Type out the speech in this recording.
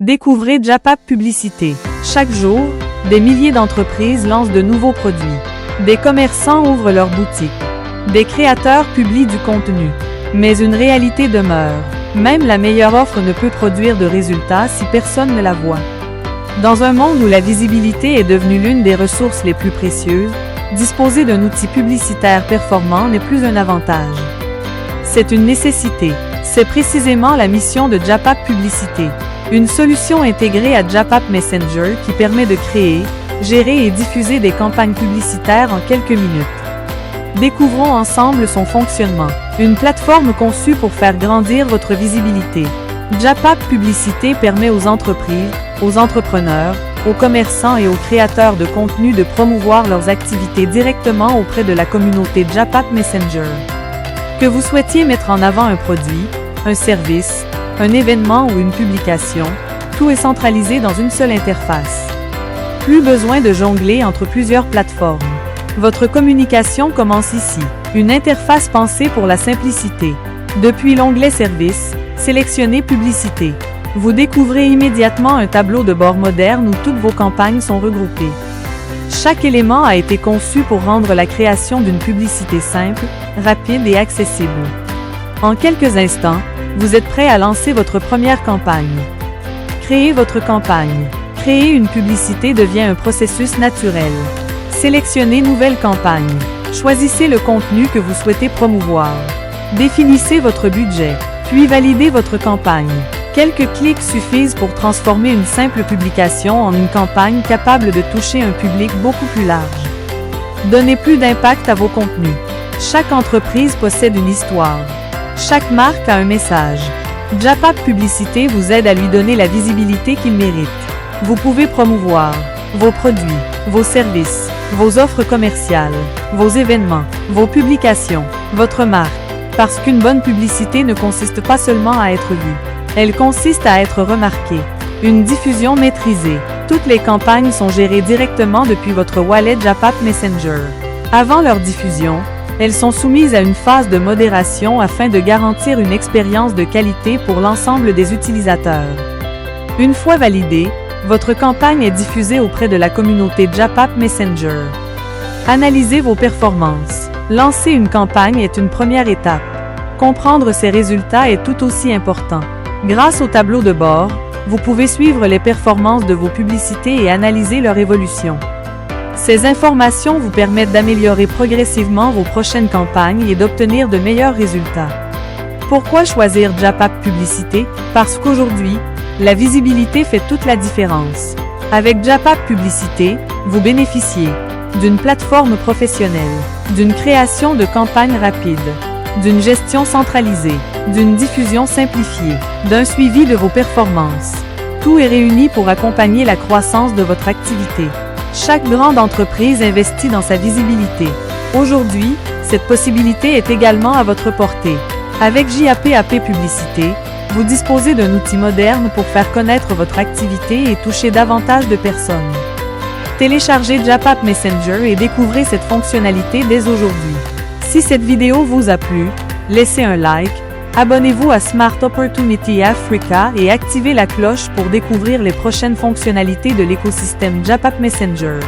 Découvrez JAPAP Publicité. Chaque jour, des milliers d'entreprises lancent de nouveaux produits. Des commerçants ouvrent leurs boutiques. Des créateurs publient du contenu. Mais une réalité demeure. Même la meilleure offre ne peut produire de résultats si personne ne la voit. Dans un monde où la visibilité est devenue l'une des ressources les plus précieuses, disposer d'un outil publicitaire performant n'est plus un avantage. C'est une nécessité. C'est précisément la mission de JAPAP Publicité. Une solution intégrée à JAPAP Messenger qui permet de créer, gérer et diffuser des campagnes publicitaires en quelques minutes. Découvrons ensemble son fonctionnement. Une plateforme conçue pour faire grandir votre visibilité. JAPAP Publicité permet aux entreprises, aux entrepreneurs, aux commerçants et aux créateurs de contenu de promouvoir leurs activités directement auprès de la communauté JAPAP Messenger. Que vous souhaitiez mettre en avant un produit, un service, un événement ou une publication, tout est centralisé dans une seule interface. Plus besoin de jongler entre plusieurs plateformes. Votre communication commence ici. Une interface pensée pour la simplicité. Depuis l'onglet Services, sélectionnez Publicité. Vous découvrez immédiatement un tableau de bord moderne où toutes vos campagnes sont regroupées. Chaque élément a été conçu pour rendre la création d'une publicité simple, rapide et accessible. En quelques instants, vous êtes prêt à lancer votre première campagne. Créez votre campagne. Créer une publicité devient un processus naturel. Sélectionnez Nouvelle campagne. Choisissez le contenu que vous souhaitez promouvoir. Définissez votre budget, puis validez votre campagne. Quelques clics suffisent pour transformer une simple publication en une campagne capable de toucher un public beaucoup plus large. Donnez plus d'impact à vos contenus. Chaque entreprise possède une histoire. Chaque marque a un message. JAPAP Publicité vous aide à lui donner la visibilité qu'il mérite. Vous pouvez promouvoir vos produits, vos services, vos offres commerciales, vos événements, vos publications, votre marque. Parce qu'une bonne publicité ne consiste pas seulement à être vue. Elle consiste à être remarquée. Une diffusion maîtrisée. Toutes les campagnes sont gérées directement depuis votre wallet JAPAP Messenger. Avant leur diffusion, elles sont soumises à une phase de modération afin de garantir une expérience de qualité pour l'ensemble des utilisateurs. Une fois validée, votre campagne est diffusée auprès de la communauté JAPAP Messenger. Analysez vos performances. Lancer une campagne est une première étape. Comprendre ses résultats est tout aussi important. Grâce au tableau de bord, vous pouvez suivre les performances de vos publicités et analyser leur évolution. Ces informations vous permettent d'améliorer progressivement vos prochaines campagnes et d'obtenir de meilleurs résultats. Pourquoi choisir JAPAP Publicité? Parce qu'aujourd'hui, la visibilité fait toute la différence. Avec JAPAP Publicité, vous bénéficiez d'une plateforme professionnelle, d'une création de campagnes rapides, d'une gestion centralisée, d'une diffusion simplifiée, d'un suivi de vos performances. Tout est réuni pour accompagner la croissance de votre activité. Chaque grande entreprise investit dans sa visibilité. Aujourd'hui, cette possibilité est également à votre portée. Avec JAPAP Publicité, vous disposez d'un outil moderne pour faire connaître votre activité et toucher davantage de personnes. Téléchargez JAPAP Messenger et découvrez cette fonctionnalité dès aujourd'hui. Si cette vidéo vous a plu, laissez un like, abonnez-vous à Smart Opportunity Africa et activez la cloche pour découvrir les prochaines fonctionnalités de l'écosystème JAPAP Messenger.